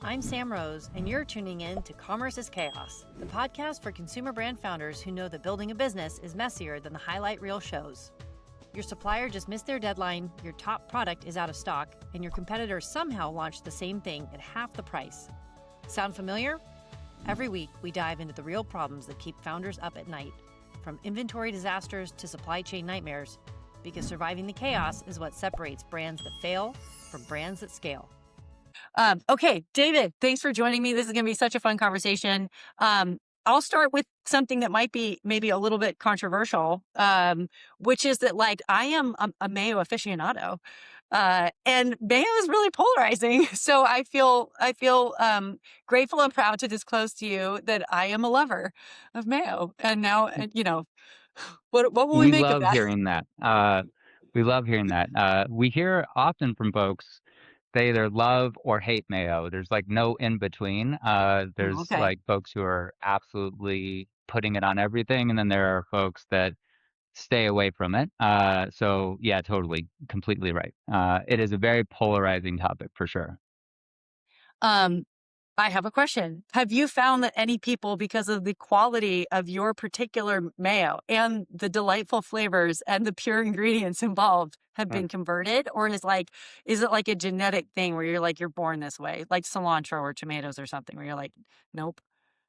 I'm Sam Rose, and you're tuning in to Commerce is Chaos, the podcast for consumer brand founders who know that building a business is messier than the highlight reel shows. Your supplier just missed their deadline, your top product is out of stock, and your competitor somehow launched the same thing at half the price. Sound familiar? Every week, we dive into the real problems that keep founders up at night, from inventory disasters to supply chain nightmares, because surviving the chaos is what separates brands that fail from brands that scale. Okay, David, thanks for joining me. This is going to be such a fun conversation. I'll start with something that might be maybe a little bit controversial, which is that I am a mayo aficionado, and mayo is really polarizing. So I feel grateful and proud to disclose to you that I am a lover of mayo. And now, what will we make of love that? hearing that. We love hearing that. We hear often from folks they either love or hate mayo. There's no in between. There's Okay. folks who are absolutely putting it on everything, and then there are folks that stay away from it. So yeah, totally, completely right. It is a very polarizing topic for sure. I have a question. Have you found that any people, because of the quality of your particular mayo and the delightful flavors and the pure ingredients involved, have been converted? Or is it like a genetic thing where you're born this way, like cilantro or tomatoes or something, where you're like, nope?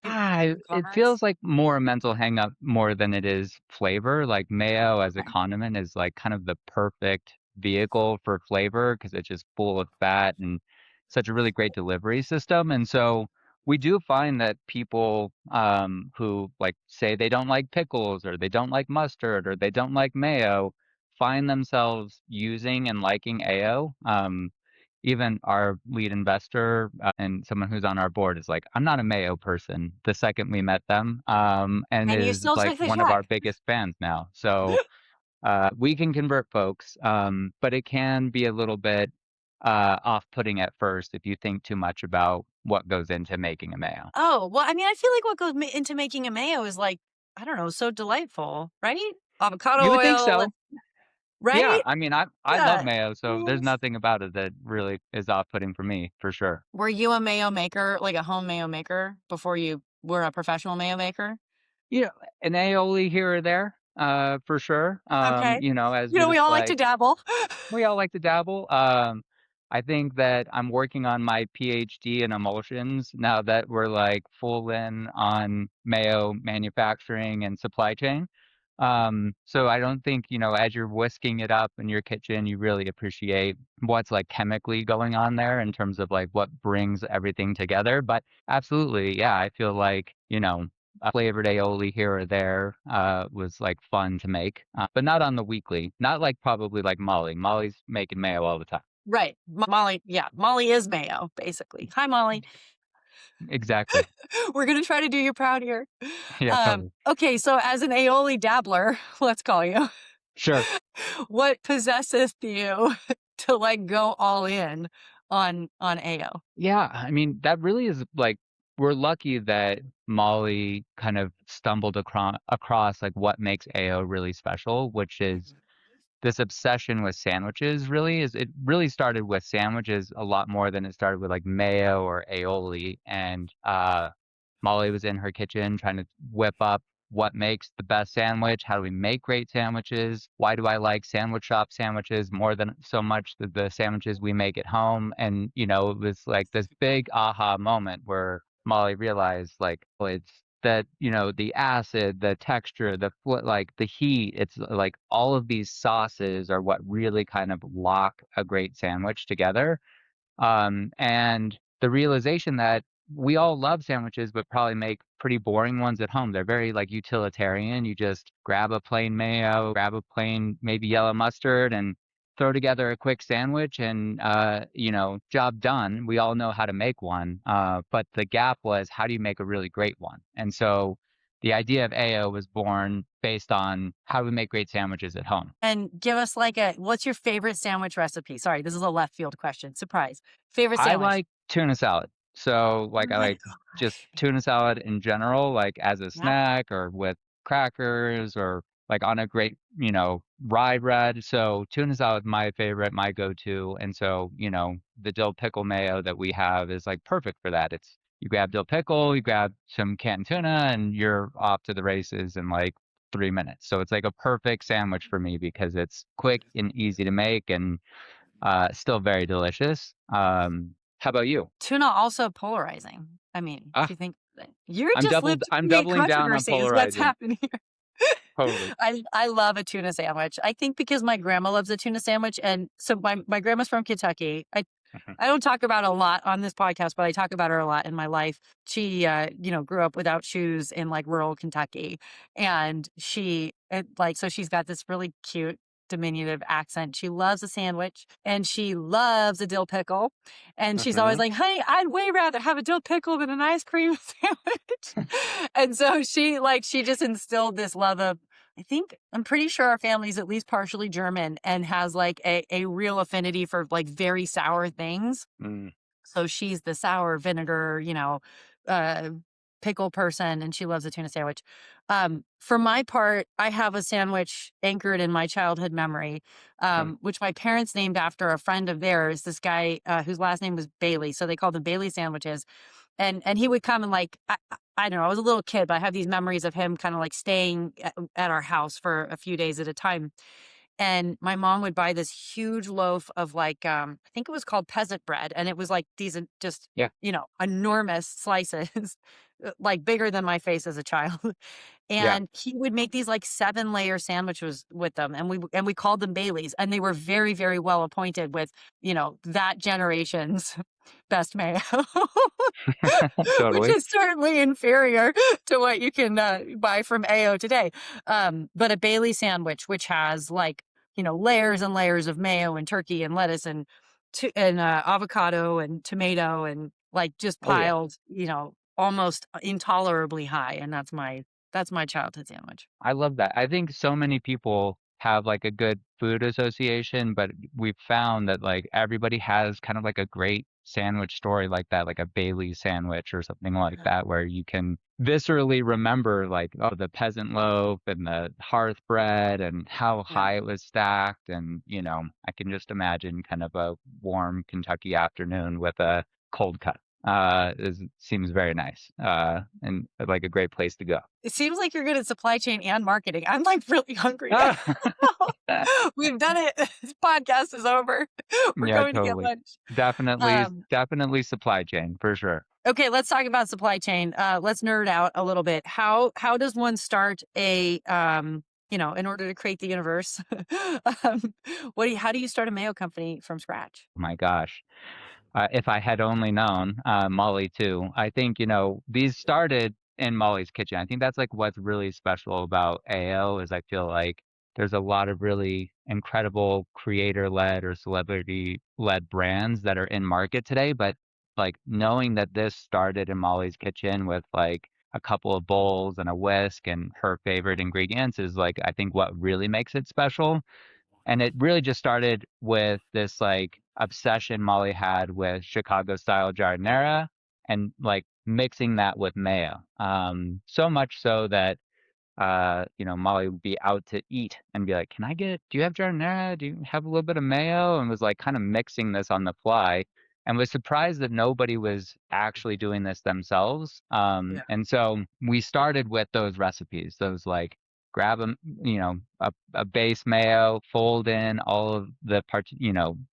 It feels like more a mental hang up more than it is flavor. Like mayo as a condiment is kind of the perfect vehicle for flavor because it's just full of fat and such a really great delivery system. And so we do find that people who say they don't like pickles or they don't like mustard or they don't like mayo find themselves using and liking Ayo. Even our lead investor and someone who's on our board is like, I'm not a mayo person the second we met them, and And you is still take the one of our check. biggest fans now. So we can convert folks, but it can be a little bit off-putting at first if you think too much about what goes into making a mayo. Oh, well, I mean, I feel like what goes into making a mayo is I don't know, so delightful, right? Avocado You would think oil, so. Yeah, right? I mean, I love Yeah. mayo, so there's Yes. nothing about it that really is off-putting for me, for sure. Were you a mayo maker, like a home mayo maker, before you were a professional mayo maker? You know, an aioli here or there, for sure. Okay. As we We just all like to dabble. we all like to dabble. I think that I'm working on my PhD in emulsions now that we're full in on mayo manufacturing and supply chain. So I don't think, as you're whisking it up in your kitchen, you really appreciate what's chemically going on there in terms of what brings everything together. But absolutely, yeah, I feel a flavored aioli here or there was fun to make, but not on the weekly. Not probably like Molly. Molly's making mayo all the time. Right. Molly, yeah, Molly is mayo, basically. Hi, Molly. Exactly. We're going to try to do you proud here. Yeah, totally. Okay, so as an aioli dabbler, let's call you, Sure. what possesseth you to go all in on Ayo? Yeah, I mean, that really is we're lucky that Molly kind of stumbled across what makes AO really special, which is this obsession with sandwiches it really started with sandwiches a lot more than it started with mayo or aioli. And Molly was in her kitchen trying to whip up what makes the best sandwich, how do we make great sandwiches, why do I like sandwich shop sandwiches more than so much the sandwiches we make at home. And it was this big aha moment where Molly realized well, it's that the acid, the texture, the heat, it's all of these sauces are what really kind of lock a great sandwich together. And the realization that we all love sandwiches, but probably make pretty boring ones at home. They're very utilitarian. You just grab a plain mayo, grab a plain maybe yellow mustard, and throw together a quick sandwich, and job done. We all know how to make one. But the gap was, how do you make a really great one? And so the idea of AO was born based on how do we make great sandwiches at home. And give us what's your favorite sandwich recipe? Sorry, this is a left field question. Surprise. Favorite I sandwich? like tuna salad. So I like just tuna salad in general, as a snack or with crackers or like on a great, rye bread. So tuna salad, my favorite, my go-to. And so, the dill pickle mayo that we have is like perfect for that. It's you grab dill pickle, you grab some canned tuna, and you're off to the races in like 3 minutes. So it's like a perfect sandwich for me because it's quick and easy to make and still very delicious. How about you? Tuna also polarizing. I mean, if Ah, you think you're just live to I'm create doubling down on controversy is what's polarizing. happening here. Totally. I love a tuna sandwich. I think because my grandma loves a tuna sandwich, and so my grandma's from Kentucky. I don't talk about a lot on this podcast, but I talk about her a lot in my life. She, grew up without shoes in like rural Kentucky, and so she's got this really cute diminutive accent. She loves a sandwich and she loves a dill pickle, and she's always Hmm. like, "Honey, I'd way rather have a dill pickle than an ice cream sandwich." And so she just instilled this love of. I'm pretty sure our family's at least partially German and has like a real affinity for like very sour things. Mm, So she's the sour vinegar, uh, pickle person, and she loves a tuna sandwich. For my part, I have a sandwich anchored in my childhood memory, mm. which my parents named after a friend of theirs, this guy whose last name was Bailey. So they called them Bailey sandwiches. And he would come and like, I don't know, I was a little kid, but I have these memories of him kind of like staying at our house for a few days at a time. And my mom would buy this huge loaf of like, I think it was called peasant bread. And it was like these just, Yeah, enormous slices, like bigger than my face as a child. yeah. And he would make these like 7-layer sandwiches with them. And we called them Baileys. And they were very, very well appointed with, that generation's best mayo. Which Totally. is certainly inferior to what you can buy from Ayo today. But a Bailey sandwich, which has like, layers and layers of mayo and turkey and lettuce and avocado and tomato and like just Oh yeah. piled, almost intolerably high. And that's my childhood sandwich. I love that. I think so many people have like a good food association, but we've found that like everybody has kind of like a great sandwich story like that, like a Bailey sandwich or something like that, where you can viscerally remember like, oh, the peasant loaf and the hearth bread and how Yeah. high it was stacked. And, I can just imagine kind of a warm Kentucky afternoon with a cold cut. Seems very nice. And like a great place to go. It seems like you're good at supply chain and marketing. I'm like really hungry now. Ah! We've done it. This podcast is over. We're Yeah, going to get totally. lunch. Definitely Um, definitely supply chain for sure. okay, let's talk about supply chain. Let's nerd out a little bit. How does one start in order to create the universe? um, how do you start a mayo company from scratch? Oh my gosh. If I had only known, Molly too. I think, these started in Molly's kitchen. I think that's like what's really special about AO is I feel like there's a lot of really incredible creator-led or celebrity-led brands that are in market today, but like knowing that this started in Molly's kitchen with like a couple of bowls and a whisk and her favorite ingredients is like I think what really makes it special. And it really just started with this like obsession Molly had with Chicago style Giardinayo and like mixing that with mayo. So much so that Molly would be out to eat and be like, do you have giardiniera? Do you have a little bit of mayo? And was like kind of mixing this on the fly and was surprised that nobody was actually doing this themselves. Yeah. And so we started with those recipes, those like grab a base mayo, fold in all of the parts,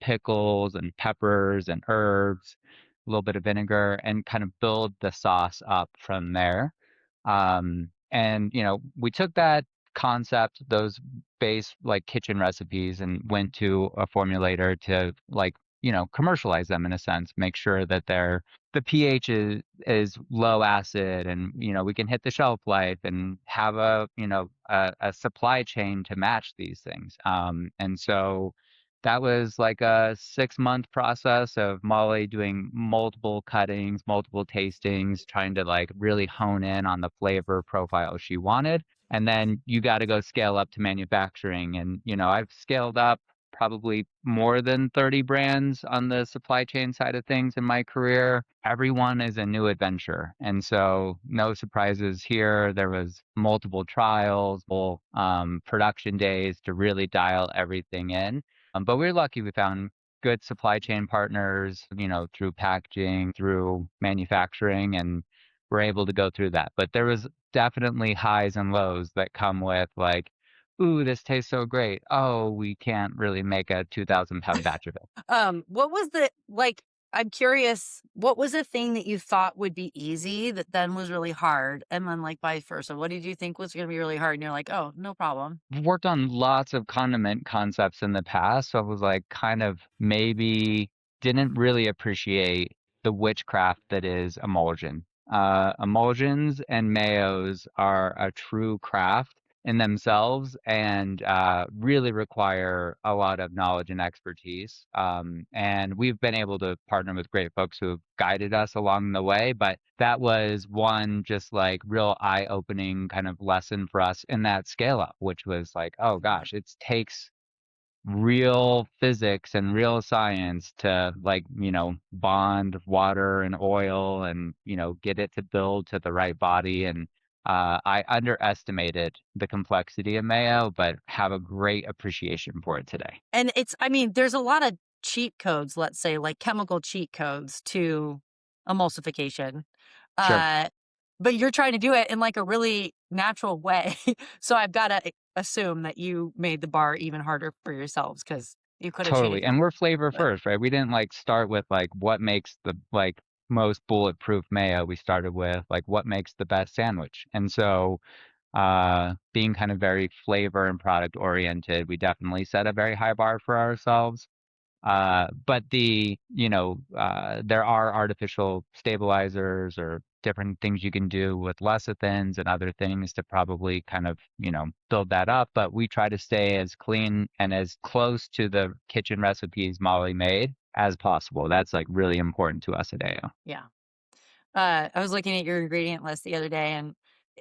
pickles and peppers and herbs, a little bit of vinegar and kind of build the sauce up from there. And we took that concept, those base like kitchen recipes and went to a formulator to like, commercialize them in a sense, make sure that the pH is low acid and, we can hit the shelf life and have a supply chain to match these things. And so that was like a 6-month process of Molly doing multiple cuttings, multiple tastings, trying to like really hone in on the flavor profile she wanted. And then you got to go scale up to manufacturing. And, I've scaled up probably more than 30 brands on the supply chain side of things in my career. Everyone is a new adventure. And so no surprises here. There was multiple trials, production days to really dial everything in. But we're lucky we found good supply chain partners, through packaging, through manufacturing, and we're able to go through that. But there was definitely highs and lows that come with like, ooh, this tastes so great. Oh, we can't really make a 2,000-pound batch of it. What was the like? I'm curious. What was the thing that you thought would be easy that then was really hard, and then like vice versa? What did you think was going to be really hard, and you're like, oh, no problem. I've worked on lots of condiment concepts in the past, so I was like kind of maybe didn't really appreciate the witchcraft that is emulsion. Emulsions and mayos are a true craft in themselves and really require a lot of knowledge and expertise. And we've been able to partner with great folks who have guided us along the way. But that was one just like real eye-opening kind of lesson for us in that scale up, which was like, oh gosh, it takes real physics and real science to like, bond water and oil and, get it to build to the right body. And I underestimated the complexity of mayo, but have a great appreciation for it today. And I mean, there's a lot of cheat codes, let's say, like chemical cheat codes to emulsification. Sure. Uh, but you're trying to do it in like a really natural way. So I've got to assume that you made the bar even harder for yourselves because you could have Totally. changed And we're flavor it. first, right? We didn't like start with like what makes the like most bulletproof mayo. We started with like what makes the best sandwich. And so being kind of very flavor and product oriented, we definitely set a very high bar for ourselves. But there are artificial stabilizers or different things you can do with lecithins and other things to probably kind of, build that up. But we try to stay as clean and as close to the kitchen recipes Molly made as possible. That's like really important to us at Ayo. Yeah. I was looking at your ingredient list the other day, and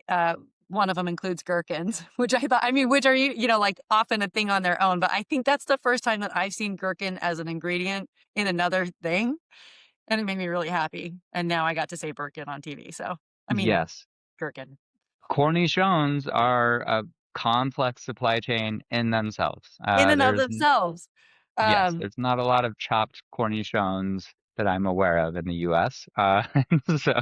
uh, one of them includes gherkins, which I thought, I mean, which are, like often a thing on their own. But I think that's the first time that I've seen gherkin as an ingredient in another thing. And it made me really happy. And now I got to say Birkin on TV. So, I mean, Yes. gherkin Cornichons are a complex supply chain in themselves. in and of themselves. Yes, Um, there's not a lot of chopped cornichons that I'm aware of in the US. So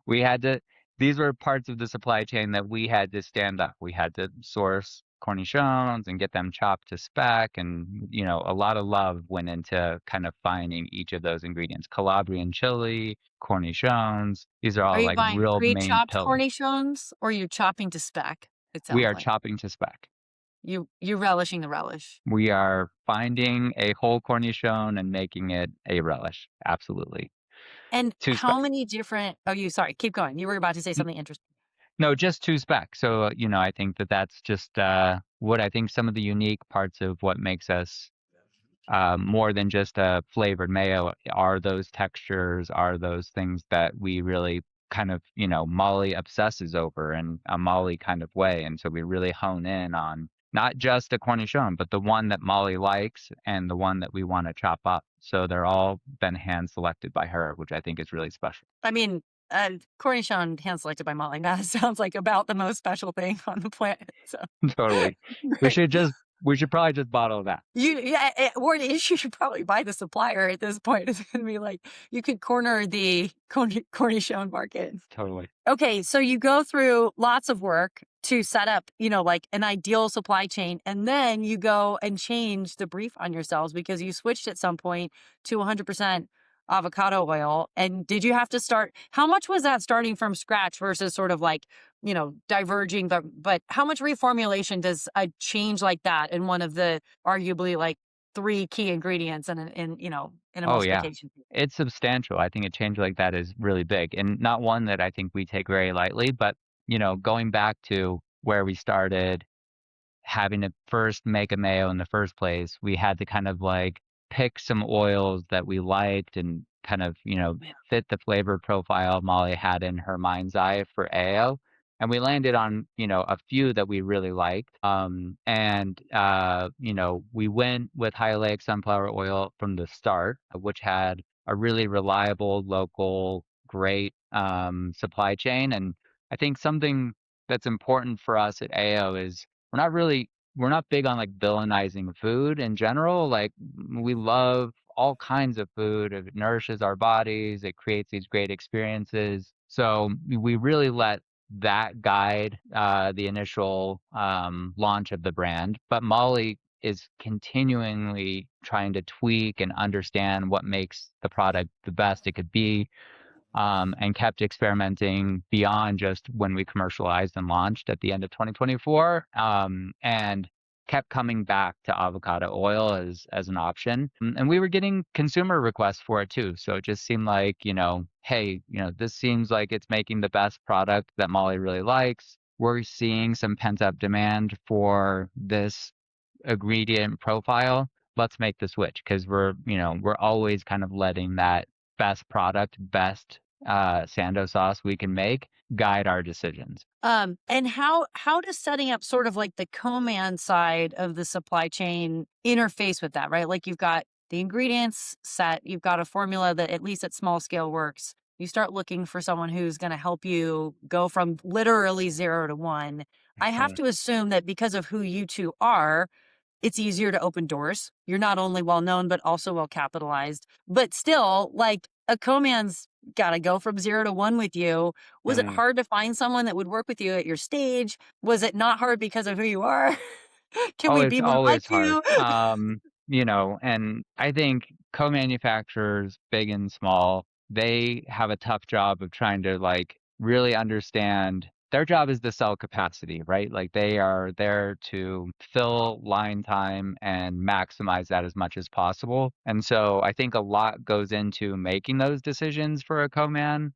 we had to, these were parts of the supply chain that we had to stand up. We had to source cornichons and get them chopped to spec. And, a lot of love went into kind of finding each of those ingredients. Calabrian chili, cornichons, these are are all you like buying real main pre-chopped pillars. cornichons or are you chopping to spec? It We sounds are like chopping to spec. you relishing the relish. We are finding a whole cornichon and making it a relish. Absolutely. And Two how spec. many different, sorry, keep going. You were about to say N something interesting. No, just two spec. So, I think that that's just, what I think some of the unique parts of what makes us, more than just a flavored mayo are those textures, are those things that we really kind of, Molly obsesses over in a Molly kind of way. And so we really hone in on not just a cornichon, but the one that Molly likes and the one that we want to chop up. So they're all been hand selected by her, which I think is really special. I mean, cornichon hand selected by Molly. That sounds like about the most special thing on the planet. So Totally. We great. should just we should probably just bottle that. Or you should probably buy the supplier at this point. It's going to be like you could corner the cornichon market. Totally. Okay, so you go through lots of work to set up, like an ideal supply chain, and then you go and change the brief on yourselves because you switched at some point to 100% avocado oil. And did you have to start? How much was that starting from scratch versus sort of like, diverging? But how much reformulation does a change like that in one of the arguably like three key ingredients in Oh, yeah. emulsification? It's substantial. I think a change like that is really big and not one that I think we take very lightly, but, going back to where we started, having to first make a mayo in the first place, we had to kind of like pick some oils that we liked and kind of, fit the flavor profile Molly had in her mind's eye for Ayo. and we landed on, a few that we really liked. We went with high oleic sunflower oil from the start, which had a really reliable, local, great supply chain. And I think something that's important for us at Ayo is we're not big on like villainizing food in general. Like we love all kinds of food. It nourishes our bodies. It creates these great experiences. So we really let that guide the initial launch of the brand. But Molly is continually trying to tweak and understand what makes the product the best it could be, and kept experimenting beyond just when we commercialized and launched at the end of 2024, and kept coming back to avocado oil as an option. And we were getting consumer requests for it too. So it just seemed like, hey, this seems like it's making the best product that Molly really likes. We're seeing some pent-up demand for this ingredient profile. Let's make the switch because we're always kind of letting that best product, best sando sauce we can make guide our decisions. And how does setting up sort of like the co-man side of the supply chain interface with that, right? Like you've got the ingredients set, you've got a formula that at least at small scale works. You start looking for someone who's going to help you go from literally 0 to 1. I have Mhm. to assume that because of who you two are, it's easier to open doors. You're not only well known, but also well capitalized. But still, like a co-man's got to go from 0 to 1 with you. Was it Mm. hard to find someone that would work with you at your stage? Was it not hard because of who you are? Can Oh, we it's be more like always hard. you? And I think co-manufacturers, big and small, they have a tough job of trying to like really understand their job is to sell capacity, right? Like they are there to fill line time and maximize that as much as possible. And so I think a lot goes into making those decisions for a co-man,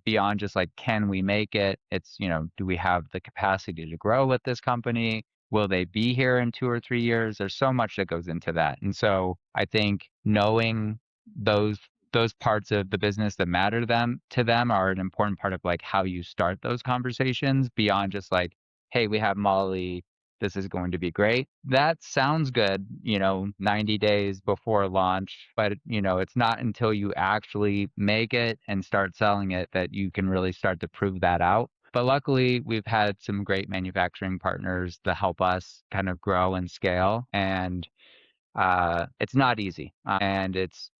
beyond just like, can we make it? It's, do we have the capacity to grow with this company? Will they be here in 2 or 3 years? There's so much that goes into that. And so I think knowing those those parts of the business that matter to them are an important part of like how you start those conversations beyond just like, hey, we have Molly, this is going to be great. That sounds good, 90 days before launch, but it's not until you actually make it and start selling it that you can really start to prove that out. But luckily, we've had some great manufacturing partners to help us kind of grow and scale. And it's not easy. And it's,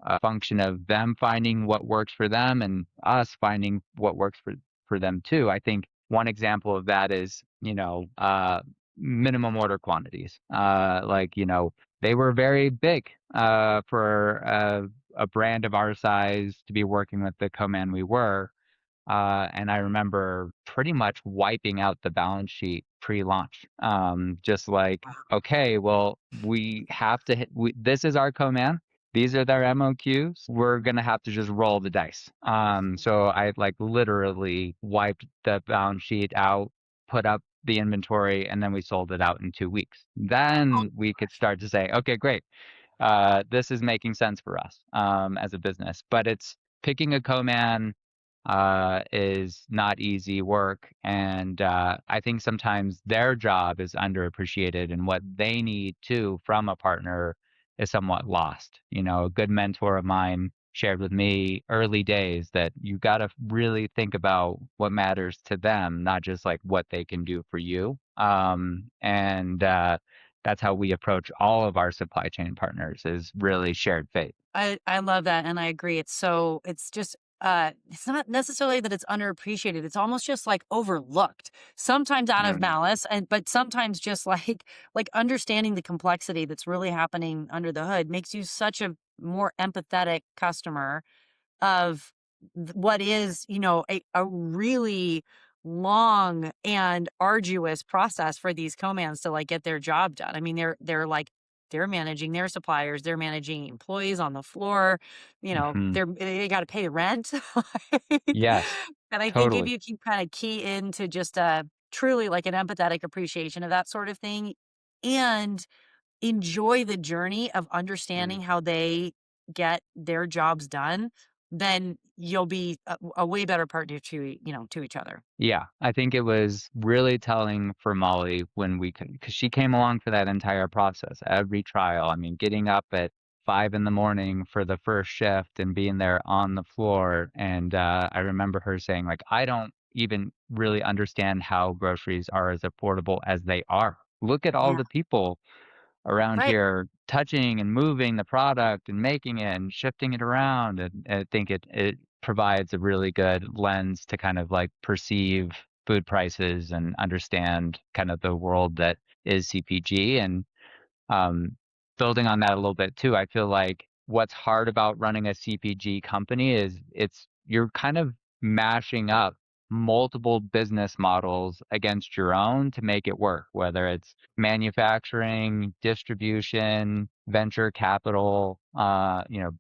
a function of them finding what works for them and us finding what works for them too. I think one example of that is, minimum order quantities. They were very big for a brand of our size to be working with the co-man we were. And I remember pretty much wiping out the balance sheet pre-launch. Just like, okay, well, we have to this is our co-man. These are their MOQs. We're gonna have to just roll the dice. So I like literally wiped the balance sheet out, put up the inventory, and then we sold it out in 2 weeks. Then we could start to say, okay, great. This is making sense for us as a business. But it's picking a co-man is not easy work. And I think sometimes their job is underappreciated and what they need too from a partner is somewhat lost. A good mentor of mine shared with me early days that you got to really think about what matters to them, not just like what they can do for you. And That's how we approach all of our supply chain partners is really shared faith. I love that, and I agree. It's just it's not necessarily that it's underappreciated. It's almost just like overlooked. Sometimes out of Mm. malice, and but sometimes just like understanding the complexity that's really happening under the hood makes you such a more empathetic customer of what is, a really long and arduous process for these co-mans to like get their job done. I mean, they're managing their suppliers, they're managing employees on the floor, Hmm. they got to pay rent. Yes, And I think if totally. you can kind of key into just truly like an empathetic appreciation of that sort of thing and enjoy the journey of Mm. understanding how they get their jobs done, then you'll be a way better partner to, to each other. Yeah, I think it was really telling for Molly when we could, because she came along for that entire process, every trial. I mean, getting up at 5 in the morning for the first shift and being there on the floor. And I remember her saying, like, I don't even really understand how groceries are as affordable as they are. Look at all Yeah. the people around Right. here touching and moving the product and making it and shifting it around, and I think it provides a really good lens to kind of, like, perceive food prices and understand kind of the world that is CPG, and um, building on that a little bit too, I feel like what's hard about running a CPG company is you're kind of mashing up multiple business models against your own to make it work, whether it's manufacturing, distribution, venture capital,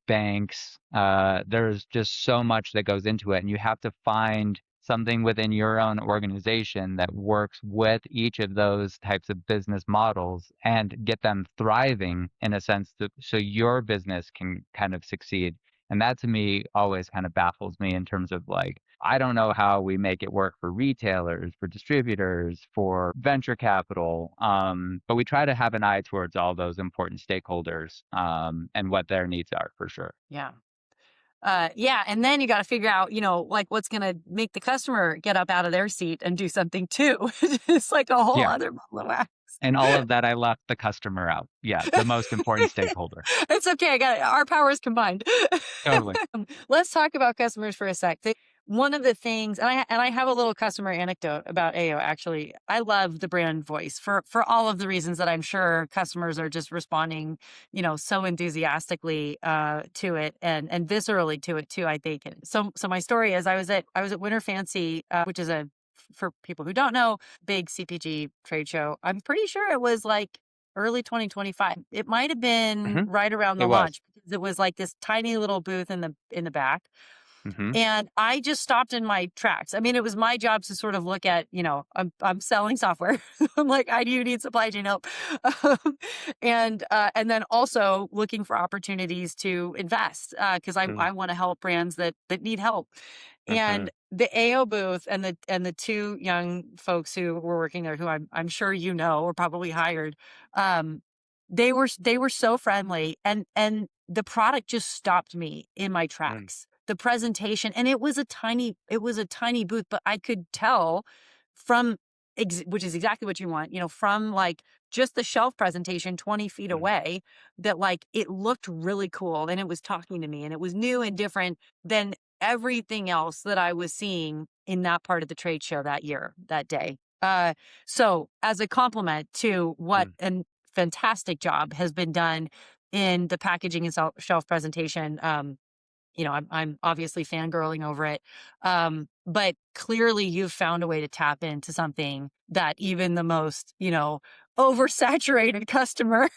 banks. There's just so much that goes into it, and you have to find something within your own organization that works with each of those types of business models and get them thriving in a sense so your business can kind of succeed. And that to me always kind of baffles me in terms of like, I don't know how we make it work for retailers, for distributors, for venture capital. But we try to have an eye towards all those important stakeholders and what their needs are for sure. Yeah. Yeah. And then you got to figure out, like what's going to make the customer get up out of their seat and do something too. It's like a whole Yeah. other ball of wax. And all of that, I left the customer out. Yeah. The most important stakeholder. It's okay. I got it. Our powers combined. Totally. Let's talk about customers for a sec. One of the things, and I have a little customer anecdote about Ayo. Actually, I love the brand voice for all of the reasons that I'm sure customers are just responding, so enthusiastically to it and viscerally to it too. I think. And so my story is I was at Winter Fancy, which is for people who don't know, big CPG trade show. I'm pretty sure it was like early 2025. It might have been Hmm. right around It the was. launch because it was like this tiny little booth in the back. Hmm. And I just stopped in my tracks. I mean, it was my job to sort of look at, I'm selling software. I'm like, I do need supply chain help. Um, and then also looking for opportunities to invest because I want to help brands that need help. Hmm. And the AO booth and the two young folks who were working there, who I'm sure or probably hired, um, they were so friendly, and the product just stopped me in my Mm, tracks. The presentation, and it was a tiny booth, but I could tell from which is exactly what you want, from like just the shelf presentation 20 feet mm, away, that like it looked really cool and it was talking to me and it was new and different than everything else that I was seeing in that part of the trade show that year, that day. So as a compliment to what mm, a fantastic job has been done in the packaging and shelf presentation, I'm obviously fangirling over it. But clearly you've found a way to tap into something that even the most, oversaturated customer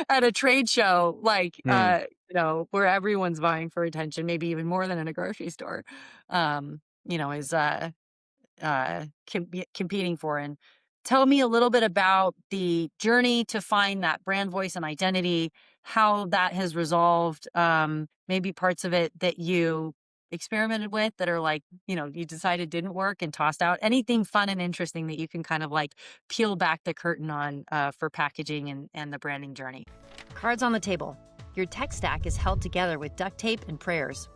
at a trade show, like, mm. where everyone's vying for attention, maybe even more than in a grocery store, is, competing for. And tell me a little bit about the journey to find that brand voice and identity, how that has resolved, maybe parts of it that you experimented with that are like, you decided didn't work and tossed out. Anything fun and interesting that you can kind of like peel back the curtain on for packaging and the branding journey. Cards on the table. Your tech stack is held together with duct tape and prayers.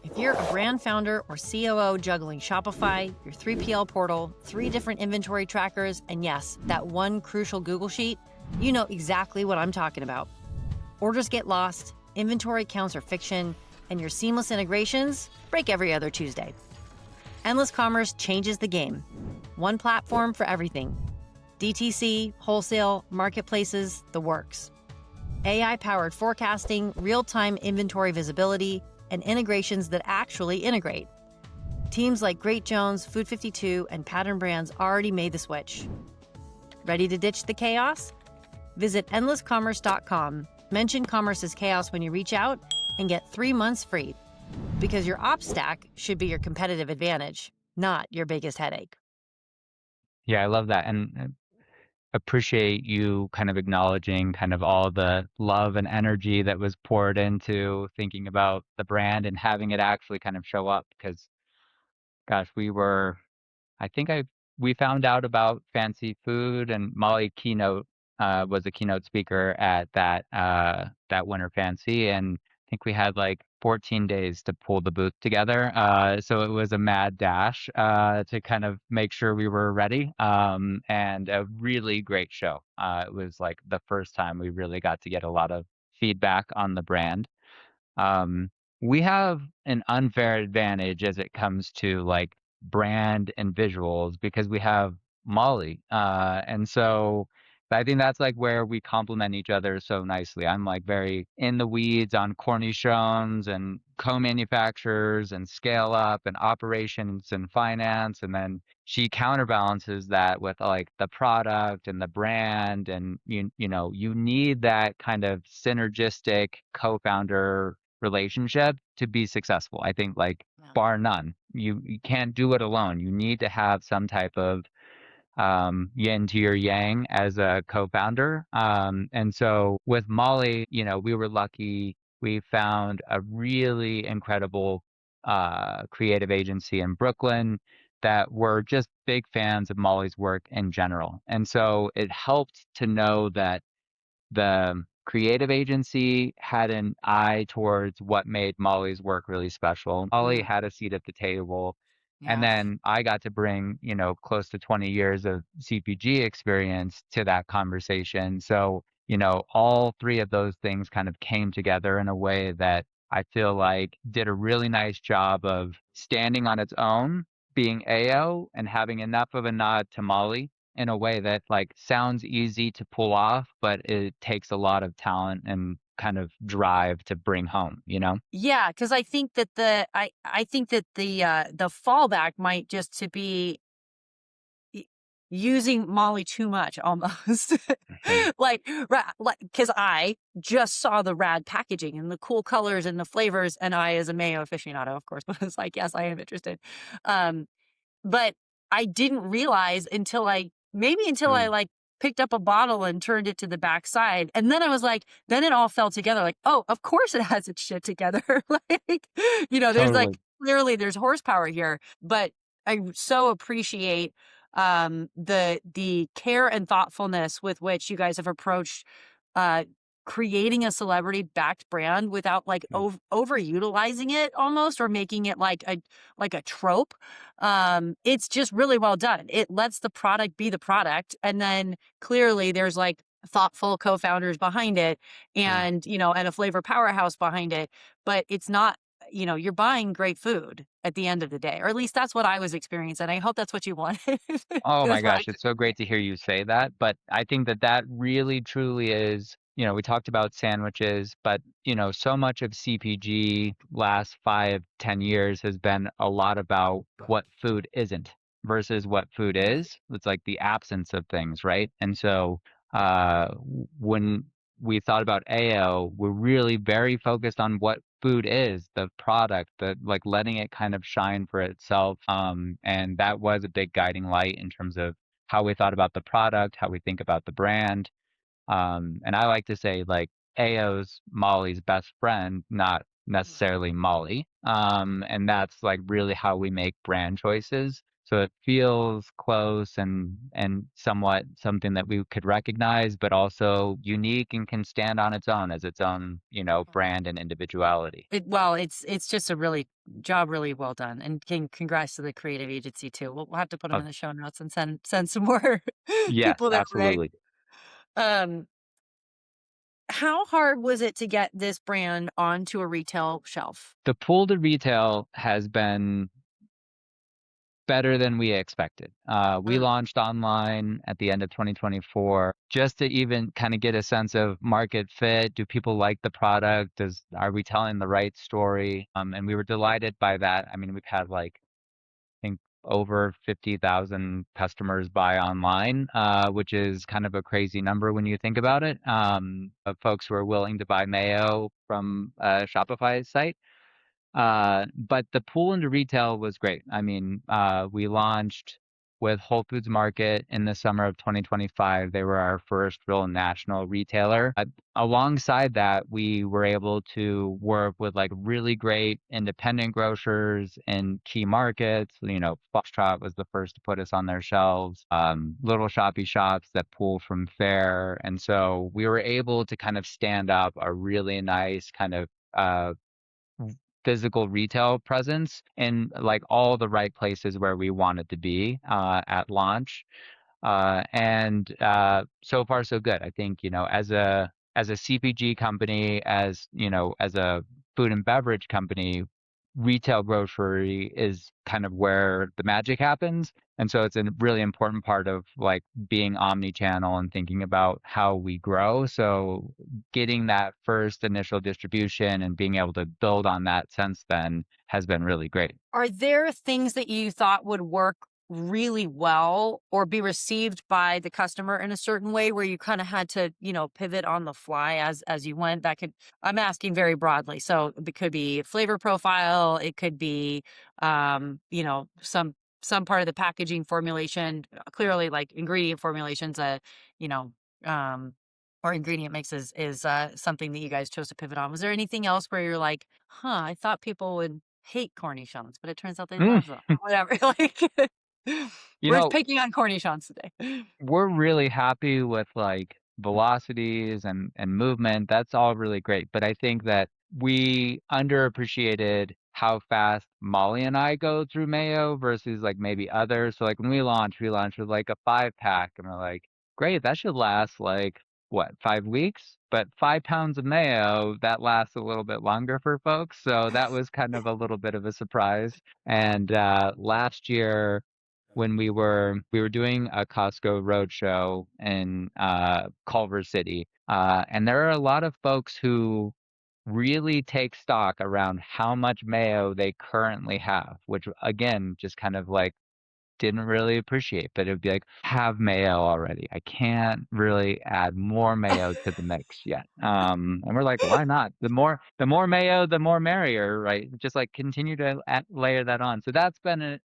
If you're a brand founder or COO juggling Shopify, your 3PL portal, 3 different inventory trackers, and yes, that one crucial Google Sheet, you know exactly what I'm talking about. Orders get lost, inventory counts are fiction, and your seamless integrations break every other Tuesday. Endless Commerce changes the game. One platform for everything. DTC, wholesale, marketplaces, the works. AI-powered forecasting, real-time inventory visibility, and integrations that actually integrate. Teams like Great Jones, Food 52, and Pattern Brands already made the switch. Ready to ditch the chaos? Visit endlesscommerce.com, mention Commerce is Chaos when you reach out, and get 3 months free. Because your ops stack should be your competitive advantage, not your biggest headache. Yeah, I love that. And appreciate you kind of acknowledging kind of all the love and energy that was poured into thinking about the brand and having it actually kind of show up because, gosh, I think we found out about fancy food and Molly was a keynote speaker at that Winter Fancy, and I think we had like 14 days to pull the booth together. So it was a mad dash to kind of make sure we were ready. And a really great show. It was like the first time we really got to get a lot of feedback on the brand. Um, we have an unfair advantage as it comes to like brand and visuals because we have Molly. And so I think that's like where we complement each other so nicely. I'm like very in the weeds on cornichons and co-manufacturers and scale up and operations and finance. And then she counterbalances that with like the product and the brand. And you need that kind of synergistic co-founder relationship to be successful. I think like Yeah. bar none. You can't do it alone. You need to have some type of yin to your yang as a co-founder. And so with Molly, we were lucky. We found a really incredible creative agency in Brooklyn that were just big fans of Molly's work in general. And so it helped to know that the creative agency had an eye towards what made Molly's work really special. Molly Mm, had a seat at the table. And yeah. then I got to bring, close to 20 years of CPG experience to that conversation. So, all three of those things kind of came together in a way that I feel like did a really nice job of standing on its own, being AO and having enough of a nod to Molly in a way that like sounds easy to pull off, but it takes a lot of talent and kind of drive to bring home, you know? Yeah, because I think that I think that the fallback might just to be y using Molly too much almost. Mhm. Like, because I just saw the rad packaging and the cool colors and the flavors, and I, as a mayo aficionado, of course, was like, "Yes, I am interested." Um But I didn't realize until I, Mm, like, picked up a bottle and turned it to the backside, and then I was like then it all fell together, like, "Oh, of course it has its shit together." Like, there's, totally. like clearly there's horsepower here, but I so appreciate, the care and thoughtfulness with which you guys have approached, uh, creating a celebrity-backed brand without, like, Mm, overutilizing it almost or making it like a trope. It's just really well done. It lets the product be the product. And then clearly there's like thoughtful co-founders behind it mm. and a flavor powerhouse behind it. But it's not, you're buying great food at the end of the day, or at least that's what I was experiencing. I hope that's what you wanted. Oh my That's what I gosh, took it's so from great it. to hear you say that. But I think that that really truly is, we talked about sandwiches, but so much of CPG last 5, 10 years has been a lot about what food isn't versus what food Right. is. It's like the absence of things, right? And so when we thought about AO, we're really very focused on what food is, the product, the like letting it kind of shine for itself. And that was a big guiding light in terms of how we thought about the product, how we think about the brand. And I like to say like AO's Molly's best friend, not Right. necessarily Molly. And that's like really how we make brand choices. So it feels close and somewhat something that we could recognize, but also unique and can stand on its own as its own, brand and individuality. It's just a really well done, and congrats to the creative agency too. We'll have to put them Uh, in the show notes and send some more yes, people their way. absolutely. Um, how hard was it to get this brand onto a retail shelf? The pull to retail has been better than we expected. We Mm, launched online at the end of 2024 just to even kind of get a sense of market fit. Do people like the product? Are we telling the right story? And we were delighted by that. I mean, we've had like I think over 50,000 customers buy online, which is kind of a crazy number when you think about it. Of folks who are willing to buy mayo from a Shopify site. But the pull into retail was great. I mean, we launched with Whole Foods Market in the summer of 2025. They were our first real national retailer. Alongside that, we were able to work with like really great independent grocers in key markets. You know, Foxtrot was the first to put us on their shelves, little shoppy shops that pull from fare. And so we were able to kind of stand up a really nice kind of physical retail presence in like all the right places where we wanted to be at launch. And so far so good. I think, you know, as a CPG company, as you know, as a food and beverage company, retail grocery is kind of where the magic happens. And so it's a really important part of like being omni-channel and thinking about how we grow. So getting that first initial distribution and being able to build on that since then has been really great. Are there things that you thought would work really well or be received by the customer in a certain way where you kind of had to, you know, pivot on the fly as you went? That could, I'm asking very broadly. So it could be flavor profile, it could be you know, some part of the packaging formulation, clearly like ingredient formulations, you know, or ingredient mix is something that you guys chose to pivot on. Was there anything else where you're like, huh, I thought people would hate cornichons, but it turns out they Mm. love them. Whatever. Like You we're know, picking on cornichons today. we're really happy with like velocities and movement. That's all really great. But I think that we underappreciated how fast Molly and I go through mayo versus like maybe others. So like when we launched with like a 5 pack and we're like, great, that should last like what, 5 weeks? But 5 pounds of mayo, that lasts a little bit longer for folks. So that was kind of a little bit of a surprise. And last year when we were doing a Costco roadshow in Culver City, and there are a lot of folks who really take stock around how much mayo they currently have, which again just kind of like didn't really appreciate. But it would be like, have mayo already. I can't really add more mayo to the mix yet. And we're like, why not? The more mayo, the more merrier, right? Just like continue to layer that on. So that's been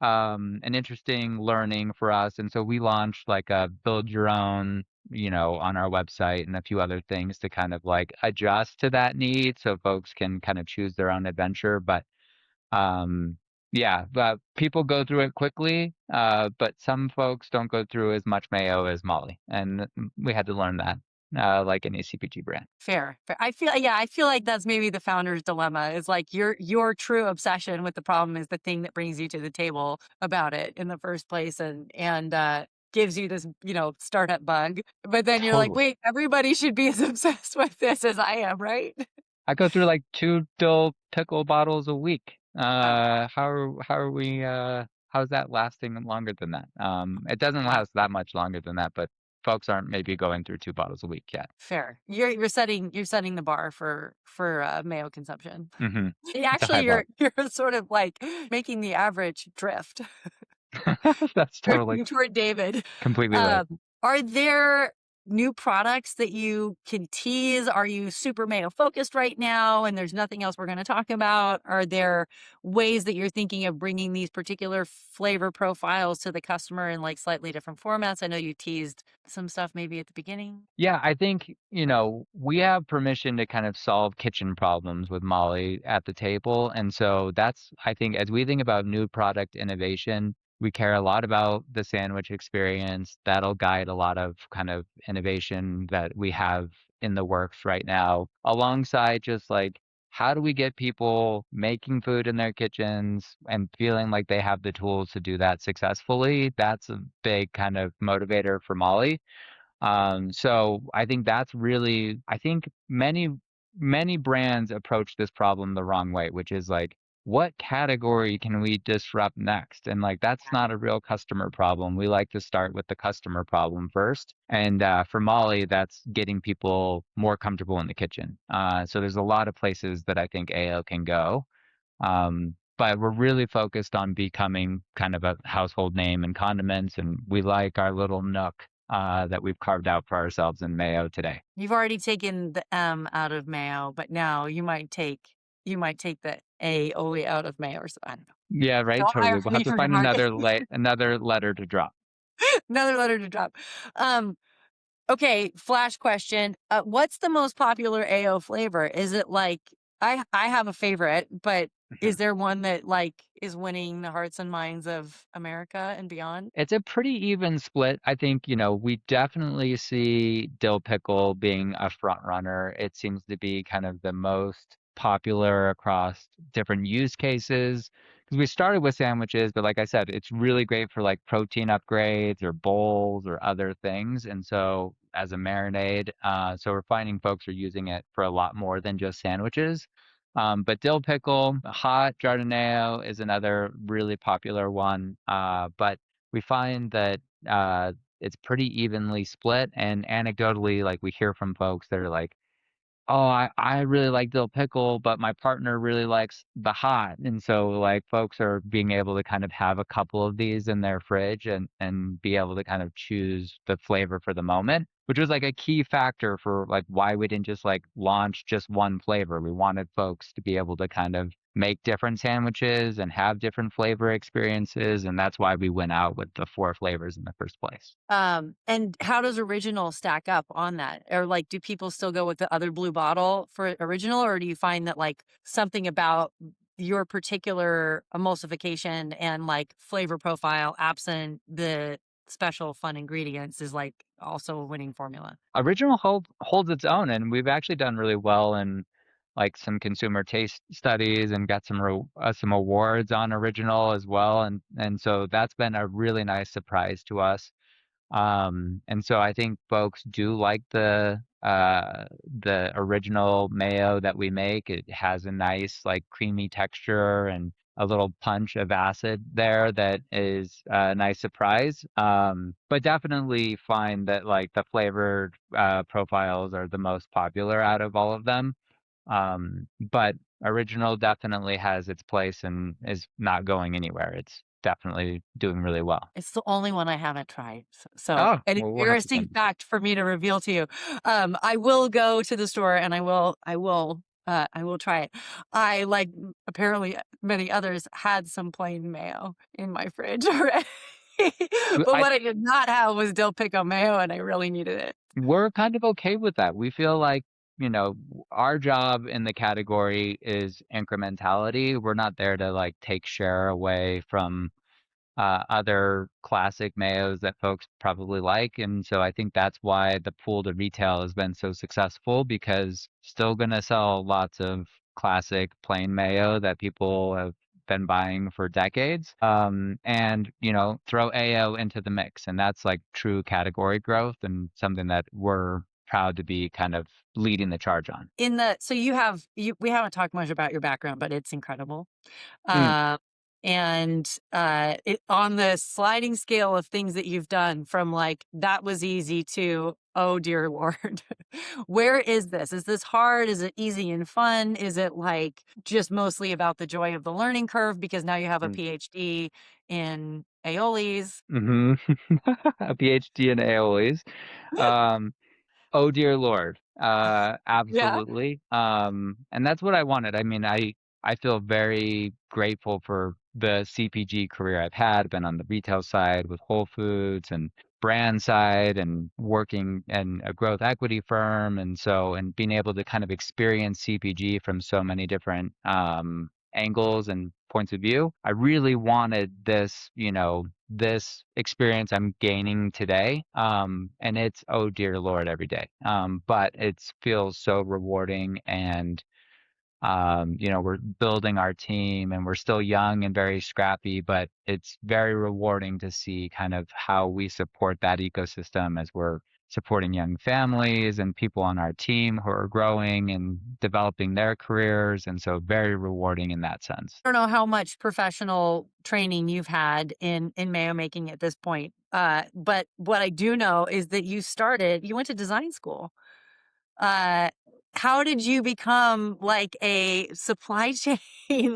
an interesting learning for us. And so we launched like a build your own, you know, on our website and a few other things to kind of like adjust to that need so folks can kind of choose their own adventure. But um yeah, but people go through it quickly, but some folks don't go through as much mayo as Molly. And we had to learn that, like any CPG brand. Fair. Fair. I feel like that's maybe the founder's dilemma is like your true obsession with the problem is the thing that brings you to the table about it in the first place and gives you this, you know, startup bug. But then you're like, Totally. wait, everybody should be as obsessed with this as I am, right? I go through like 2 Dill Pickle bottles a week. Oh, wow. How are we how's that lasting longer than that? It doesn't last that much longer than that, but folks aren't maybe going through 2 bottles a week yet. Fair. You're setting the bar for mayo consumption. Hmm. It's a Actually, high bar. you're sort of like making the average drift. That's totally Drifting toward David. completely right. Are there new products that you can tease? Are you super mayo focused right now and there's nothing else we're going to talk about? Are there ways that you're thinking of bringing these particular flavor profiles to the customer in like slightly different formats? I know you teased some stuff maybe at the beginning. Yeah, I think, you know, we have permission to kind of solve kitchen problems with Molly at the table. And so that's, I think, as we think about new product innovation, we care a lot about the sandwich experience. That'll guide a lot of kind of innovation that we have in the works right now, alongside just like, how do we get people making food in their kitchens and feeling like they have the tools to do that successfully? That's a big kind of motivator for Molly. So I think that's really, I think many brands approach this problem the wrong way, which is like, what category can we disrupt next? And like, that's not a real customer problem. We like to start with the customer problem first. And for Molly, that's getting people more comfortable in the kitchen. So there's a lot of places that I think AO can go. But we're really focused on becoming kind of a household name in condiments, and we like our little nook that we've carved out for ourselves in mayo today. You've already taken the M out of mayo, but now you might take the aioli out of mayo or something. I don't know. Yeah, right, Don't hire totally. We'll have me to for find marketing. another letter to drop. Another letter to drop. Um, okay, flash question. What's the most popular AO flavor? Is it like I have a favorite, but is Mhm. there one that like is winning the hearts and minds of America and beyond? It's a pretty even split. I think, we definitely see dill pickle being a front runner. It seems to be kind of the most popular across different use cases. Because we started with sandwiches, but like I said, it's really great for like protein upgrades or bowls or other things. And so as a marinade, so we're finding folks are using it for a lot more than just sandwiches. But dill pickle, hot Giardinayo is another really popular one. But we find that it's pretty evenly split. And anecdotally, like we hear from folks that are like, oh, I really like dill pickle, but my partner really likes the hot. And so like folks are being able to kind of have a couple of these in their fridge and be able to kind of choose the flavor for the moment, which was like a key factor for like why we didn't just like launch just one flavor. We wanted folks to be able to kind of make different sandwiches and have different flavor experiences. And that's why we went out with the 4 flavors in the first place. And how does original stack up on that? Or like, do people still go with the other blue bottle for original, or do you find that like something about your particular emulsification and like flavor profile, absent the special fun ingredients, is like also a winning formula? Original holds its own, and we've actually done really well in like some consumer taste studies and got some awards on original as well, and so that's been a really nice surprise to us. And so I think folks do like the original mayo that we make. It has a nice like creamy texture and a little punch of acid there that is a nice surprise. But definitely find that like the flavored profiles are the most popular out of all of them. But original definitely has its place and is not going anywhere. It's definitely doing really well. It's the only one I haven't tried. So Oh, an well, we'll have to embarrassing send you. fact for me to reveal to you. I will go to the store and I will try it. I, like apparently many others, had some plain mayo in my fridge already. But I what I did not have was dill pickle mayo, and I really needed it. We're kind of okay with that. We feel like, our job in the category is incrementality. We're not there to like take share away from other classic mayos that folks probably like. And so I think that's why the pool to retail has been so successful because still going to sell lots of classic plain mayo that people have been buying for decades. And, throw AO into the mix. And that's like true category growth and something that we're proud to be kind of leading the charge on. In the so you have you we haven't talked much about your background, but it's incredible. Mm. Uh, and it on the sliding scale of things that you've done, from like that was easy to oh dear Lord, where is this? Is this hard? Is it easy and fun? Is it like just mostly about the joy of the learning curve because now you have a Mm. PhD in aiolis? Hmm. A PhD in aioli. Um, Oh dear Lord. Yeah. Absolutely. And that's what I wanted. I mean, I feel very grateful for the CPG career I've had, been on the retail side with Whole Foods and brand side and working in a growth equity firm. And being able to kind of experience CPG from so many different angles and points of view. I really wanted this experience I'm gaining today. And it's, oh dear Lord, every day. But it feels so rewarding and we're building our team and we're still young and very scrappy, but it's very rewarding to see kind of how we support that ecosystem as we're supporting young families and people on our team who are growing and developing their careers. And so very rewarding in that sense. I don't know how much professional training you've had in mayo making at this point. But what I do know is that you went to design school. Uh, how did you become like a supply chain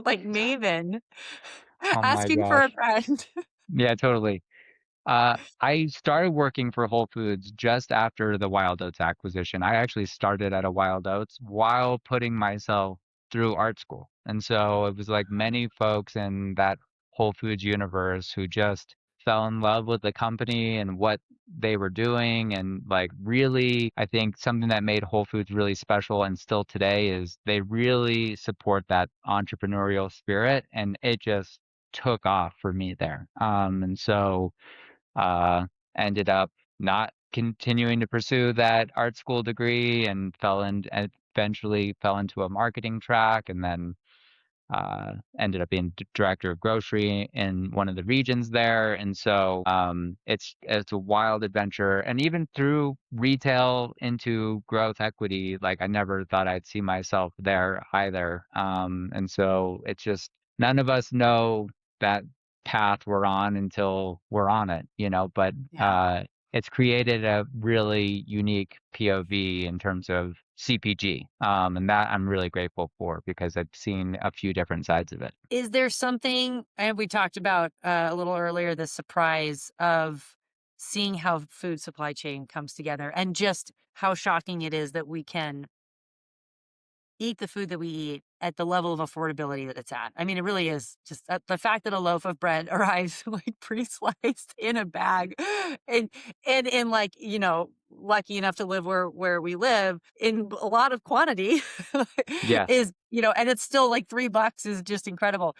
like maven? Oh my Asking for a gosh. friend. Yeah, totally. I started working for Whole Foods just after the Wild Oats acquisition. I actually started at a Wild Oats while putting myself through art school. And so it was like many folks in that Whole Foods universe who just fell in love with the company and what they were doing. And like really, I think something that made Whole Foods really special and still today is they really support that entrepreneurial spirit. And it just took off for me there. And so uh, ended up not continuing to pursue that art school degree and eventually fell into a marketing track, and then ended up being director of grocery in one of the regions there. And so it's a wild adventure. And even through retail into growth equity, like I never thought I'd see myself there either. And so it's just none of us know that path we're on until we're on it, but it's created a really unique POV in terms of CPG. And that I'm really grateful for because I've seen a few different sides of it. Is there something, and we talked about a little earlier, the surprise of seeing how food supply chain comes together and just how shocking it is that we can eat the food that we eat at the level of affordability that it's at. I mean, it really is just the fact that a loaf of bread arrives like pre-sliced in a bag and like, lucky enough to live where we live in a lot of quantity Yes. is, and it's still like $3 is just incredible.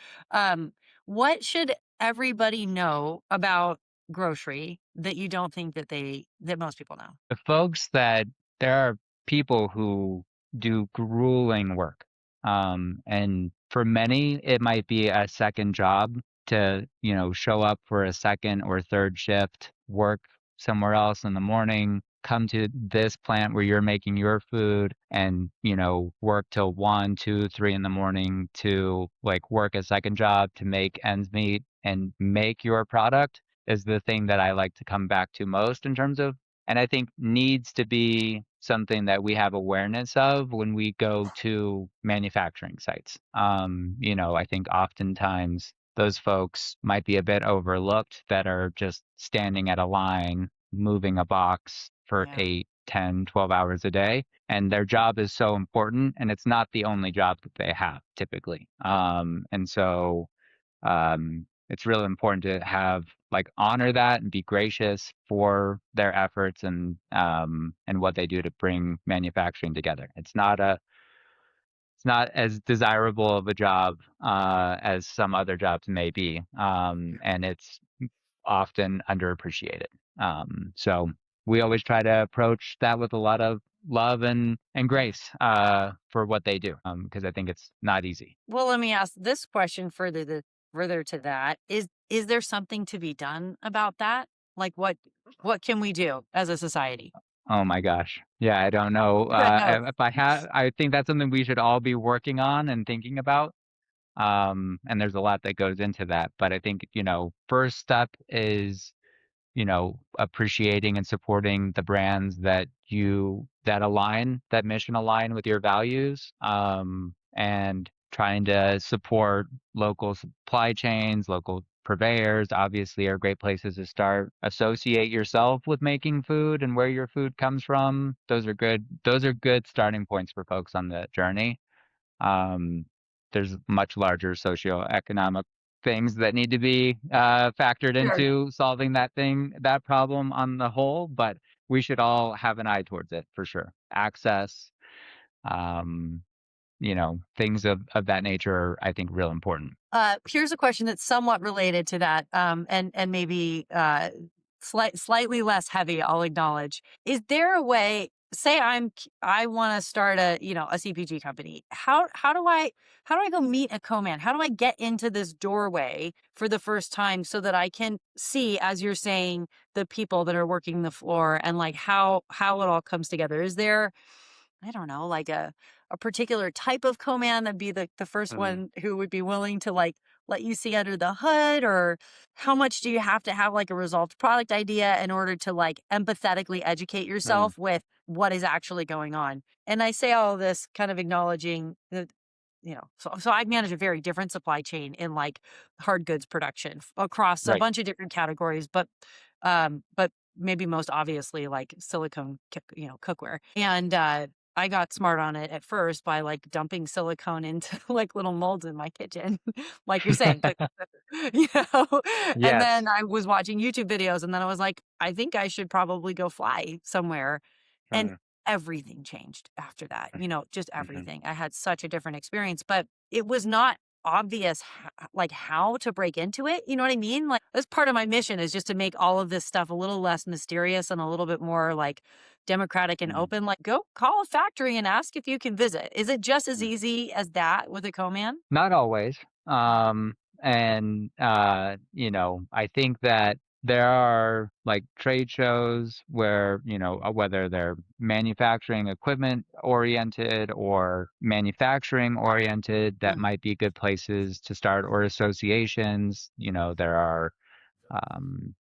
What should everybody know about grocery that you don't think that most people know? The folks that there are people who do grueling work. And for many, it might be a second job to, show up for a second or third shift, work somewhere else in the morning, come to this plant where you're making your food and, work till 1, 2, 3 in the morning to like work a second job to make ends meet and make your product is the thing that I like to come back to most in terms of, and I think needs to be something that we have awareness of when we go to manufacturing sites. I think oftentimes those folks might be a bit overlooked that are just standing at a line, moving a box for Yeah. 8, 10, 12 hours a day. And their job is so important, and it's not the only job that they have typically. And so it's really important to have honor that and be gracious for their efforts and what they do to bring manufacturing together. It's not as desirable of a job as some other jobs may be, and it's often underappreciated. So we always try to approach that with a lot of love and grace for what they do, because I think it's not easy. Well, let me ask this question further to that. Is there something to be done about that? Like what can we do as a society? Oh my gosh. Yeah, I don't know. No. I think that's something we should all be working on and thinking about. And there's a lot that goes into that. But I think, first step is, appreciating and supporting the brands that mission align with your values. And trying to support local supply chains, local purveyors obviously are great places to start. Associate yourself with making food and where your food comes from. Those are good starting points for folks on the journey. There's much larger socioeconomic things that need to be factored Sure. into solving that problem on the whole, but we should all have an eye towards it for sure. Access, things of that nature are, I think, real important. Here's a question that's somewhat related to that, and maybe slightly less heavy. I'll acknowledge. Is there a way? Say I want to start a CPG company. How do I go meet a co-man? How do I get into this doorway for the first time so that I can see, as you're saying, the people that are working the floor and like how it all comes together? Is there, I don't know, like a particular type of co-man that'd be the first one who would be willing to like let you see under the hood, or how much do you have to have like a resolved product idea in order to like empathetically educate yourself with what is actually going on? And I say all of this kind of acknowledging that, so I manage a very different supply chain in like hard goods production across a Right. bunch of different categories, but maybe most obviously like silicone, cookware. And I got smart on it at first by like dumping silicone into like little molds in my kitchen, like you're saying, you know, and then Yes. I was watching YouTube videos and then I was like, I think I should probably go fly somewhere. And Mm, everything changed after that, you know, just mhm, everything. I had such a different experience, but it was not obvious like how to break into it. You know what I mean? Like that's part of my mission is just to make all of this stuff a little less mysterious and a little bit more like democratic and mm, open. Like go call a factory and ask if you can visit. Is it just as mm. easy as that with a co-man? Not always. And you know, I think that there are like trade shows where, you know, whether they're manufacturing equipment oriented or manufacturing oriented, that Mm. might be good places to start, or associations. You know, there are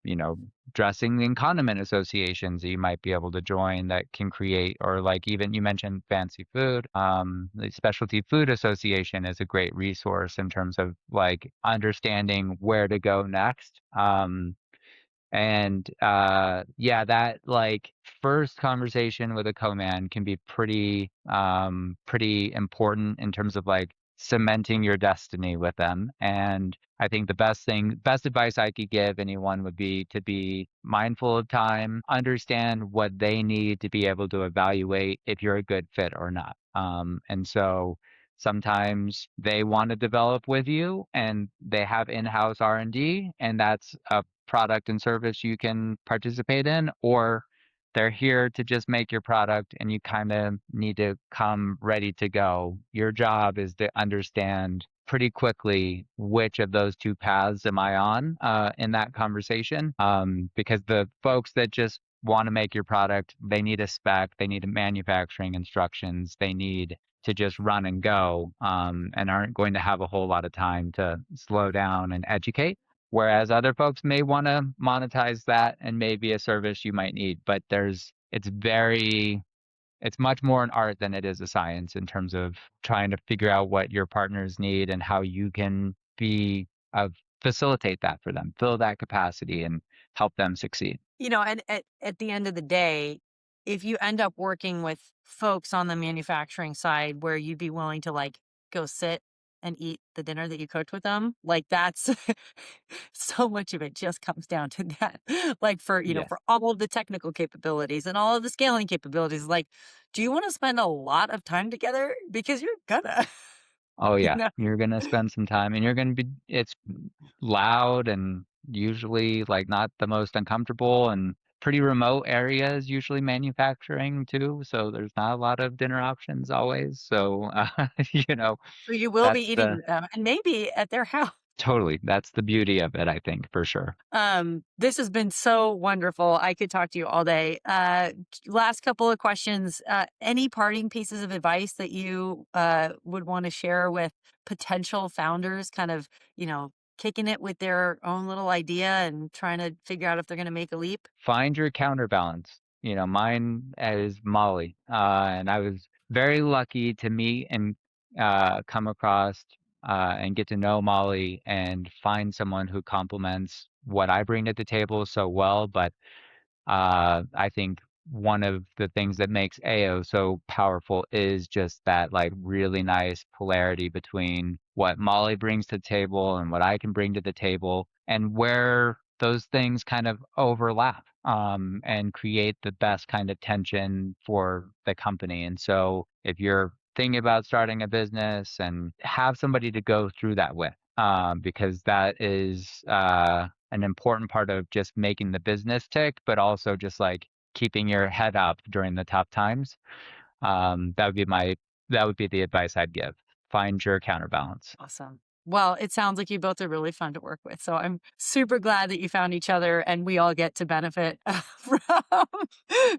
you know, dressing and condiment associations that you might be able to join that can create, or like even you mentioned fancy food. The Specialty Food Association is a great resource in terms of like understanding where to go next. And yeah, that like first conversation with a co-man can be pretty important in terms of like cementing your destiny with them. And I think the best advice I could give anyone would be to be mindful of time, understand what they need to be able to evaluate if you're a good fit or not. And so sometimes they want to develop with you and they have in-house R&D, and that's a product and service you can participate in, or they're here to just make your product and you kind of need to come ready to go. Your job is to understand pretty quickly which of those two paths am I on in that conversation. Because the folks that just want to make your product, they need a spec, they need manufacturing instructions, they need to just run and go, and aren't going to have a whole lot of time to slow down and educate. Whereas other folks may want to monetize that and maybe a service you might need, but it's much more an art than it is a science in terms of trying to figure out what your partners need and how you can be facilitate that for them, fill that capacity and help them succeed. You know, and at the end of the day, if you end up working with folks on the manufacturing side where you'd be willing to like go sit and eat the dinner that you cooked with them, like that's so much of it just comes down to that. Like for, you know, Yes. for all of the technical capabilities and all of the scaling capabilities, like, do you want to spend a lot of time together? Because you're gonna, Oh you yeah, know. you're gonna spend some time and you're gonna be it's loud and usually like not the most uncomfortable and pretty remote areas, usually manufacturing too. So there's not a lot of dinner options always. So you know, So you will be that's eating the with them and maybe at their house. totally that's the beauty of it, I think, for sure. This has been so wonderful. I could talk to you all day. Last couple of questions. Any parting pieces of advice that you would want to share with potential founders, kind of, you know, kicking it with their own little idea and trying to figure out if they're going to make a leap? Find your counterbalance. You know, mine is Molly, and I was very lucky to meet and come across and get to know Molly and find someone who complements what I bring to the table so well. But I think one of the things that makes Ayo so powerful is just that like really nice polarity between what Molly brings to the table and what I can bring to the table, and where those things kind of overlap and create the best kind of tension for the company. And so if you're thinking about starting a business, and have somebody to go through that with, because that is an important part of just making the business tick, but also just like keeping your head up during the tough times. That would be the advice I'd give. Find your counterbalance. Awesome. Well, it sounds like you both are really fun to work with. So I'm super glad that you found each other and we all get to benefit from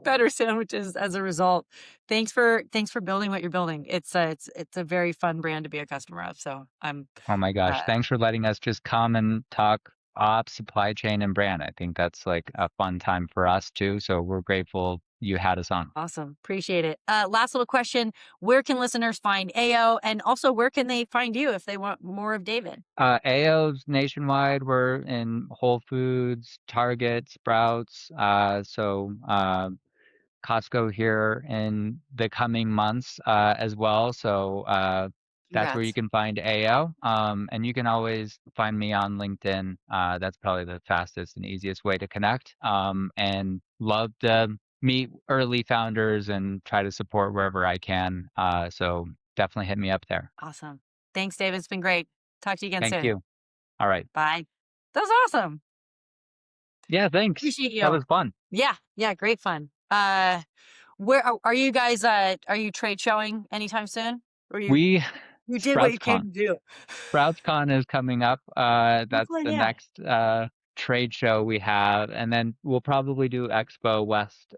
better sandwiches as a result. Thanks for building what you're building. It's a very fun brand to be a customer of. So I'm Oh my uh, gosh. Thanks for letting us just come and talk ops, supply chain, and brand. I think that's like a fun time for us too. So we're grateful you had us on. awesome. Appreciate it. Last little question. Where can listeners find Ayo? And also where can they find you if they want more of David? AO's nationwide. We're in Whole Foods, Target, Sprouts. So Costco here in the coming months as well. So that's where you Congrats. can find Ayo. And you can always find me on LinkedIn. That's probably the fastest and easiest way to connect. And love to meet early founders and try to support wherever I can. So definitely hit me up there. Awesome. Thanks, David. It's been great. Talk to you again Thank soon. you. All right. Bye. That was awesome. Yeah, thanks. Appreciate That you. was fun. Yeah. Yeah. Great fun. Where are you guys? Are you trade showing anytime soon? Or We you did what you came SproutsCon. to do? SproutsCon is coming up. Oh, That's fun, the yeah. next trade show we have, and then we'll probably do Expo West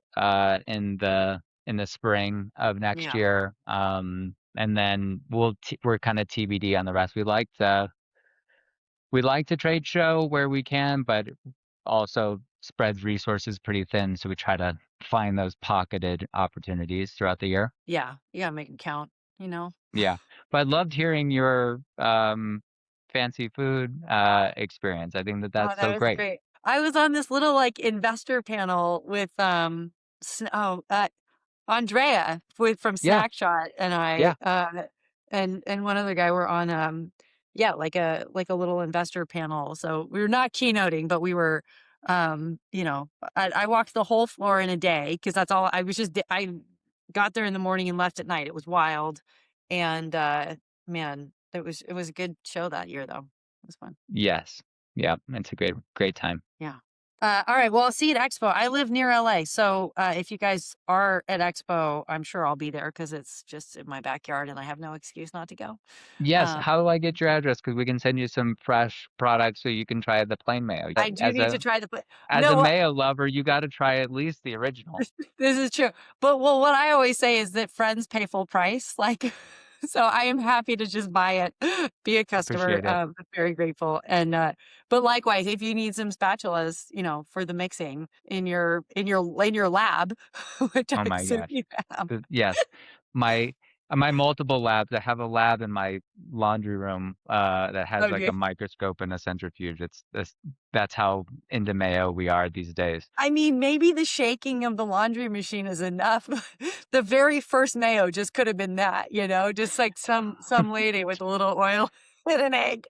in the spring of next Yeah. year. And then we're kind of TBD on the rest. We like to trade show where we can, but also spreads resources pretty thin, so we try to find those pocketed opportunities throughout the year. Yeah. You gotta make it count, you know? Yeah, but I loved hearing your fancy food experience. I think that Oh, that's so that was great. great. I was on this little like investor panel with Andrea from Yeah, Snack Shot and yeah, and one other guy were on yeah, like a little investor panel. So we were not keynoting, but we were I walked the whole floor in a day because that's all I got there in the morning and left at night. It was wild. And man, it was a good show that year though. It was fun. yes, yeah. It's a great time. Yeah. All right. Well, I'll see you at Expo. I live near LA. So if you guys are at Expo, I'm sure I'll be there because it's just in my backyard and I have no excuse not to go. Yes. Um, How do I get your address? Because we can send you some fresh products so you can try the plain mayo. I do As need to a try as a no, mayo lover, you got to try at least the original. this is true. But well, what I always say is that friends pay full price. Like, so I am happy to just buy it, be a customer. Appreciate it. Very grateful. And but likewise, if you need some spatulas, for the mixing in your lab, which I Oh my assume gosh. you have. Yes. My my multiple labs. I have a lab in my laundry room that has like Okay. a microscope and a centrifuge. That's how into mayo we are these days. I mean, maybe the shaking of the laundry machine is enough. The very first mayo just could have been that, just like some lady with a little oil and an egg.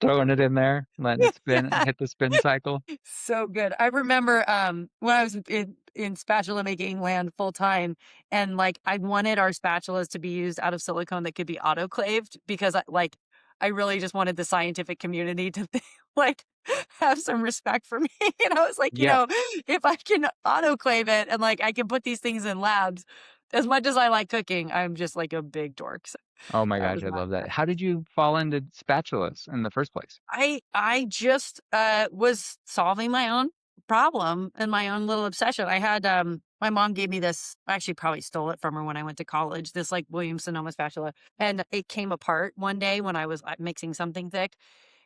Throwing it in there, letting it spin, Yeah. hit the spin cycle. So good. I remember when I was in spatula making land full time, and like I wanted our spatulas to be used out of silicone that could be autoclaved because I really just wanted the scientific community to like have some respect for me. And I was like, Yeah. if I can autoclave it and like I can put these things in labs, as much as I like cooking, I'm just like a big dork. So Oh my that gosh, was I my love that. How did you fall into spatulas in the first place? I just was solving my own problem and my own little obsession. I had my mom gave me this. I actually probably stole it from her when I went to college. This like Williams Sonoma spatula, and it came apart one day when I was mixing something thick.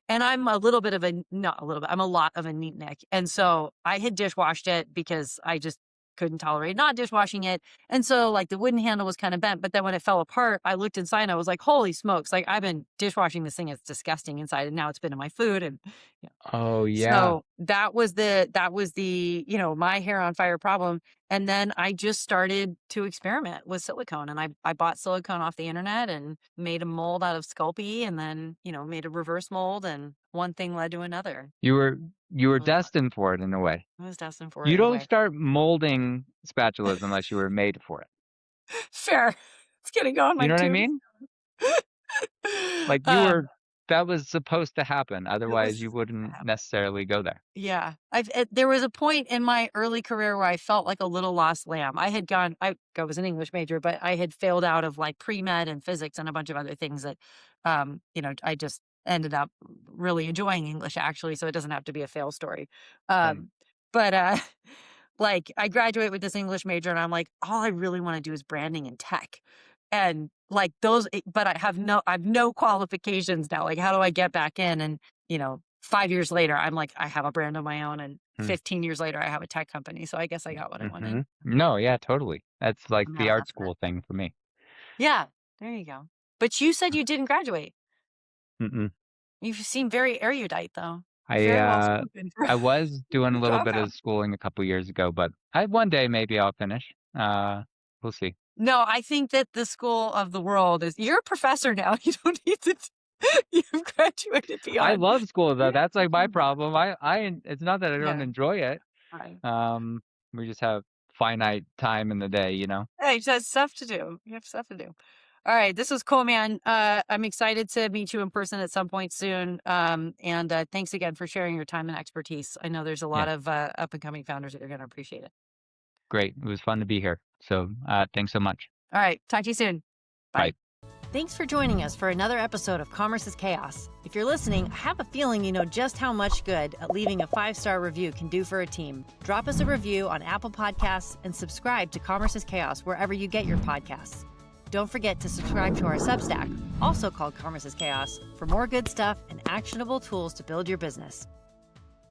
And I'm a little bit of a not a little bit. I'm a lot of a neat neck, and so I had dishwashed it because I just couldn't tolerate not dishwashing it. And so like the wooden handle was kind of bent, but then when it fell apart, I looked inside and I was like, holy smokes, like I've been dishwashing this thing. It's disgusting inside. And now it's been in my food. And Oh yeah. so that was the my hair on fire problem. And then I just started to experiment with silicone and I bought silicone off the internet and made a mold out of Sculpey and then, made a reverse mold and one thing led to another. You were It was fun. destined for it in a way. I was destined for it You in a don't way. start molding spatulas unless you were made for it. Fair. It's gonna go on You my know what I tubes. mean? Like um, that was supposed to happen. it was Otherwise, you wouldn't necessarily go there. Yeah. There was a point in my early career where I felt like a little lost lamb. I was an English major, but I had failed out of like pre-med and physics and a bunch of other things that, I just ended up really enjoying English actually. So it doesn't have to be a fail story. Right. But, like I graduate with this English major and I'm like, all I really want to do is branding and tech. And like but I have no qualifications now. Like, how do I get back in? And, 5 years later, I'm like, I have a brand of my own. And Hmm. 15 years later, I have a tech company. So I guess I got what I wanted. No, yeah, totally. That's like I'm not the art enough for it. school thing for me. Yeah, there you go. But you said you didn't graduate. Mm-mm. You seem very erudite, though. I Very well uh spoken for I was doing a a little bit dropout. of schooling a couple years ago, but one day maybe I'll finish. We'll see. No, I think that the school of the world is, you're a professor now. You don't need to, you've graduated I beyond. love school though. That's like my problem. It's not that I don't Yeah. enjoy it. Right. We just have finite time in the day, you know? Hey, you have stuff to do. You have stuff to do. All right. This was cool, man. I'm excited to meet you in person at some point soon. And thanks again for sharing your time and expertise. I know there's a lot Yeah, of up and coming founders that are going to appreciate it. great. It was fun to be here. So, thanks so much. All right. Talk to you soon. Bye. Bye. Thanks for joining us for another episode of Commerce is Chaos. If you're listening, I have a feeling you know just how much good leaving a 5-star review can do for a team. Drop us a review on Apple Podcasts and subscribe to Commerce is Chaos wherever you get your podcasts. Don't forget to subscribe to our Substack, also called Commerce is Chaos, for more good stuff and actionable tools to build your business.